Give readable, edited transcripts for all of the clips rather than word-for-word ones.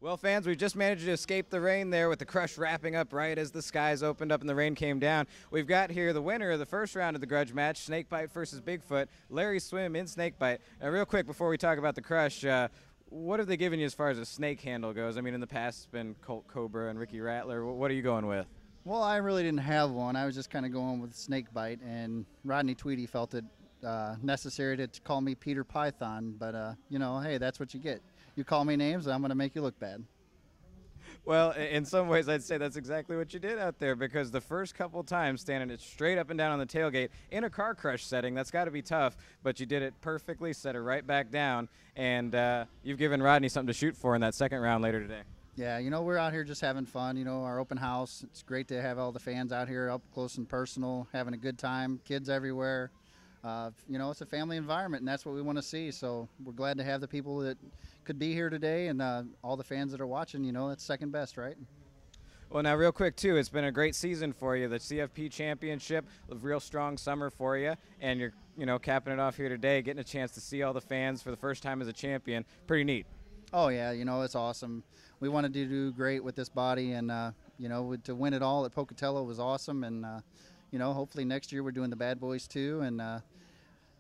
Well, fans, we've just managed to escape the rain there with the crush wrapping up right as the skies opened up and the rain came down. We've got here the winner of the first round of the grudge match, Snakebite versus Bigfoot, Larry Swim in Snakebite. Now, real quick, before we talk about the crush, what have they given you as far as a snake handle goes? I mean, in the past, it's been Colt Cobra and Ricky Rattler. What are you going with? Well, I really didn't have one. I was just kind of going with Snakebite, and Rodney Tweedy felt it necessary to call me Peter Python, but, you know, hey, that's what you get. You call me names, I'm going to make you look bad. Well, in some ways, I'd say that's exactly what you did out there, because the first couple times standing it straight up and down on the tailgate in a car crush setting, that's got to be tough, but you did it perfectly, set it right back down, and you've given Rodney something to shoot for in that second round later today. Yeah, you know, we're out here just having fun, you know, our open house. It's great to have all the fans out here up close and personal, having a good time, kids everywhere. You know, it's a family environment, and that's what we want to see. So we're glad to have the people that could be here today, and all the fans that are watching. You know, that's second best, right? Well, now, real quick, too, it's been a great season for you. The CFP Championship, a real strong summer for you, and you're, you know, capping it off here today, getting a chance to see all the fans for the first time as a champion. Pretty neat. Oh, yeah, you know, it's awesome. We wanted to do great with this body, and, you know, to win it all at Pocatello was awesome, and, you know, hopefully next year we're doing the Bad Boys too, and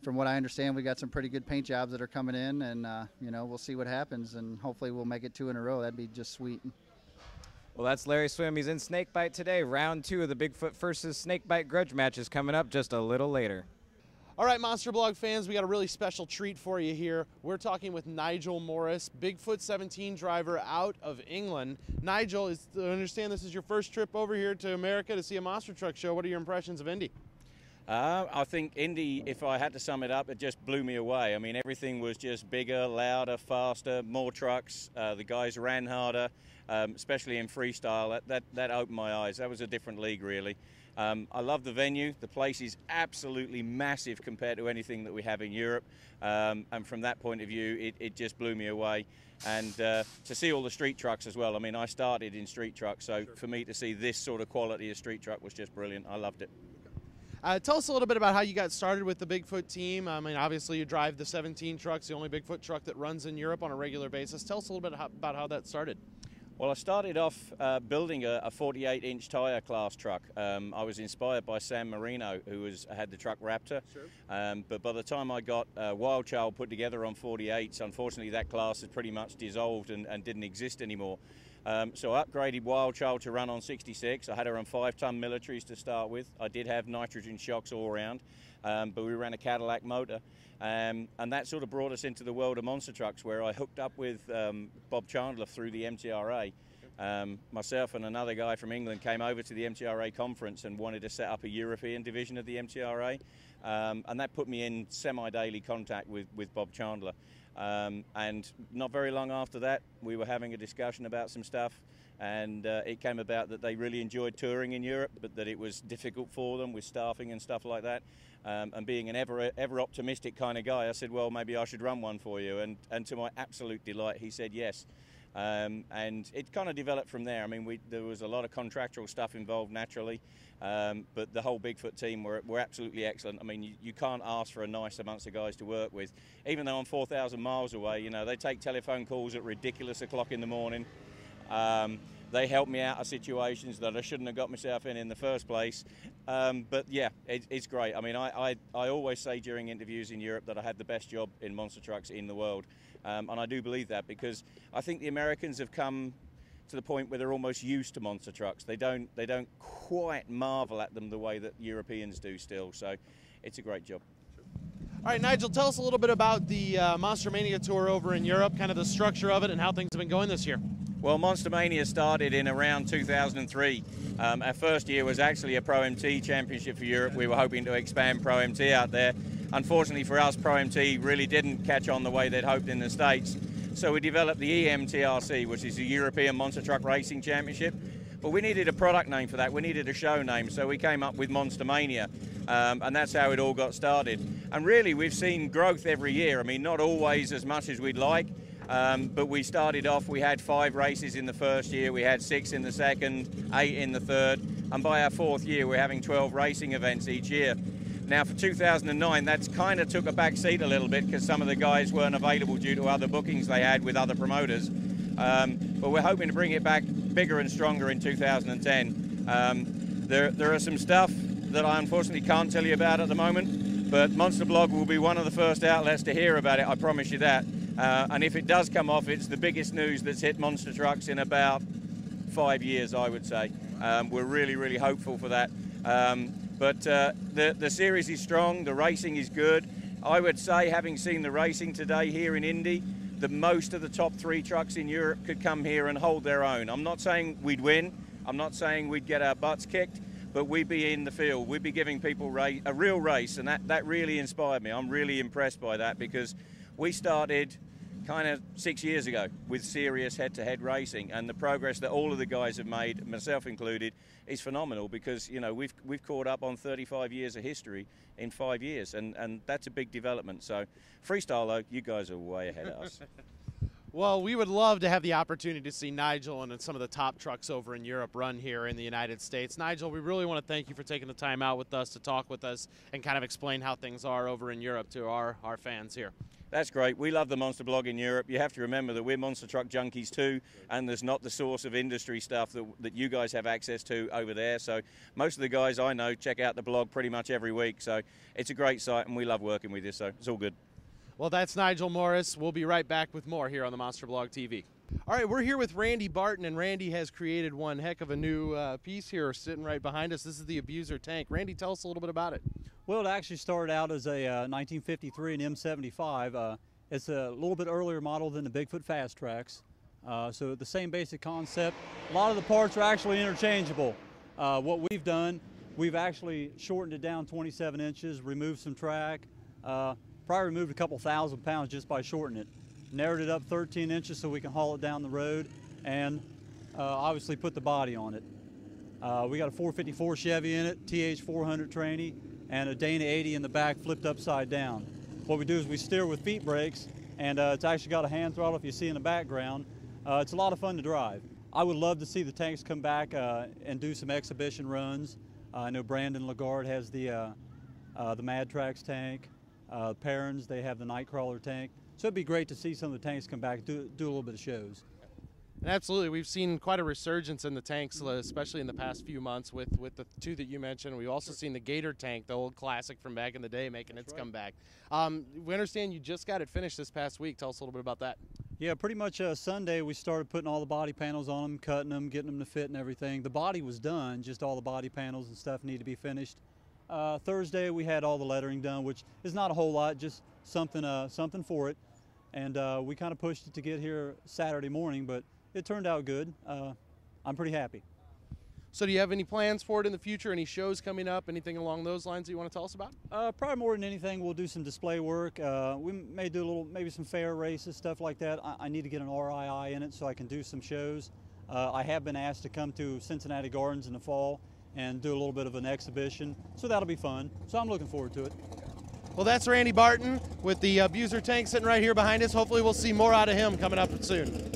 from what I understand, we got some pretty good paint jobs that are coming in, and you know, we'll see what happens, and hopefully we'll make it 2 in a row. That'd be just sweet. Well, that's Larry Swim. He's in Snakebite today. Round 2 of the Bigfoot versus Snakebite grudge match is coming up just a little later. All right, Monster Blog fans, we got a really special treat for you here. We're talking with Nigel Morris, Bigfoot 17 driver out of England. Nigel, I understand this is your first trip over here to America to see a monster truck show. What are your impressions of Indy? I think Indy, if I had to sum it up, it just blew me away. I mean, everything was just bigger, louder, faster, more trucks. The guys ran harder, especially in freestyle. That opened my eyes. That was a different league, really. I love the venue. The place is absolutely massive compared to anything that we have in Europe. And from that point of view, it just blew me away. And to see all the street trucks as well. I mean, I started in street trucks, so for me to see this sort of quality of street truck was just brilliant. I loved it. Tell us a little bit about how you got started with the Bigfoot team. I mean, obviously you drive the 17 trucks, the only Bigfoot truck that runs in Europe on a regular basis. Tell us a little bit about how that started. Well, I started off building a 48-inch tire class truck. I was inspired by San Marino, who had the truck Raptor. Sure. But by the time I got Wild Child put together on 48s, unfortunately that class has pretty much dissolved and didn't exist anymore. So I upgraded Wild Child to run on 66. I had her on 5-ton militaries to start with. I did have nitrogen shocks all around, but we ran a Cadillac motor. And that sort of brought us into the world of monster trucks, where I hooked up with Bob Chandler through the MTRA. Myself and another guy from England came over to the MTRA conference and wanted to set up a European division of the MTRA. And that put me in semi-daily contact with Bob Chandler. And not very long after that, we were having a discussion about some stuff, and it came about that they really enjoyed touring in Europe, but that it was difficult for them with staffing and stuff like that. And being an ever optimistic kind of guy, I said, well, maybe I should run one for you. And to my absolute delight, he said yes. And it kind of developed from there. I mean, there was a lot of contractual stuff involved naturally, but the whole Bigfoot team were absolutely excellent. I mean, you can't ask for a nicer bunch of guys to work with. Even though I'm 4,000 miles away, you know, they take telephone calls at ridiculous o'clock in the morning. They help me out of situations that I shouldn't have got myself in the first place. But yeah, it's great. I mean, I always say during interviews in Europe that I had the best job in monster trucks in the world. And I do believe that, because I think the Americans have come to the point where they're almost used to monster trucks. They don't quite marvel at them the way that Europeans do still. So it's a great job. All right, Nigel, tell us a little bit about the Monster Mania tour over in Europe, kind of the structure of it and how things have been going this year. Well, Monster Mania started in around 2003. Our first year was actually a Pro MT championship for Europe. We were hoping to expand Pro MT out there. Unfortunately for us, Pro MT really didn't catch on the way they'd hoped in the States. So we developed the EMTRC, which is the European Monster Truck Racing Championship. But we needed a product name for that. We needed a show name, so we came up with Monster Mania. And that's how it all got started. And really, we've seen growth every year. I mean, not always as much as we'd like. But we started off, we had 5 races in the first year, we had 6 in the second, 8 in the third, and by our 4th year we're having 12 racing events each year. Now for 2009, that's kind of took a back seat a little bit because some of the guys weren't available due to other bookings they had with other promoters. but we're hoping to bring it back bigger and stronger in 2010. There are some stuff that I unfortunately can't tell you about at the moment, but Monster Blog will be one of the first outlets to hear about it, I promise you that. And if it does come off, it's the biggest news that's hit monster trucks in about 5 years, I would say. We're really, really hopeful for that. But the series is strong, the racing is good. I would say, having seen the racing today here in Indy, that most of the top 3 trucks in Europe could come here and hold their own. I'm not saying we'd win, I'm not saying we'd get our butts kicked, but we'd be in the field, we'd be giving people a real race, and that really inspired me. I'm really impressed by that, because we started kind of 6 years ago with serious head-to-head racing, and the progress that all of the guys have made, myself included, is phenomenal, because you know we've caught up on 35 years of history in 5 years, and that's a big development. So freestyle though, you guys are way ahead of us. Well, we would love to have the opportunity to see Nigel and some of the top trucks over in Europe run here in the United States. Nigel, we really want to thank you for taking the time out with us to talk with us and kind of explain how things are over in Europe to our fans here. That's great. We love the Monster Blog in Europe. You have to remember that we're monster truck junkies too, and there's not the source of industry stuff that you guys have access to over there. So most of the guys I know check out the blog pretty much every week. So it's a great site, and we love working with you, so it's all good. Well, that's Nigel Morris. We'll be right back with more here on the Monster Blog TV. All right, we're here with Randy Barton, and Randy has created one heck of a new piece here sitting right behind us. This is the Abuser tank. Randy, tell us a little bit about it. Well, it actually started out as a 1953 and M75. It's a little bit earlier model than the Bigfoot Fast Tracks. So the same basic concept. A lot of the parts are actually interchangeable. What we've done, we've actually shortened it down 27 inches, removed some track, probably removed a couple thousand pounds just by shortening it. Narrowed it up 13 inches so we can haul it down the road, and obviously put the body on it. We got a 454 Chevy in it, TH400 tranny, and a Dana 80 in the back flipped upside down. What we do is we steer with feet brakes, and it's actually got a hand throttle if you see in the background. It's a lot of fun to drive. I would love to see the tanks come back and do some exhibition runs. I know Brandon Lagarde has the Mad Tracks tank. Perrin's, they have the Nightcrawler tank. So it'd be great to see some of the tanks come back, do a little bit of shows. And absolutely, we've seen quite a resurgence in the tanks, especially in the past few months with the 2 that you mentioned. We've also seen the Gator tank, the old classic from back in the day, making its comeback. We understand you just got it finished this past week. Tell us a little bit about that. Yeah, pretty much Sunday we started putting all the body panels on them, cutting them, getting them to fit and everything. The body was done, just all the body panels and stuff need to be finished. Thursday we had all the lettering done, which is not a whole lot, just something for it. And we kind of pushed it to get here Saturday morning, but it turned out good. I'm pretty happy. So do you have any plans for it in the future? Any shows coming up? Anything along those lines that you want to tell us about? Probably more than anything, we'll do some display work. We may do maybe some fair races, stuff like that. I need to get an RII in it so I can do some shows. I have been asked to come to Cincinnati Gardens in the fall and do a little bit of an exhibition, so that'll be fun. So I'm looking forward to it. Well, that's Randy Barton with the Abuser tank sitting right here behind us. Hopefully we'll see more out of him coming up soon.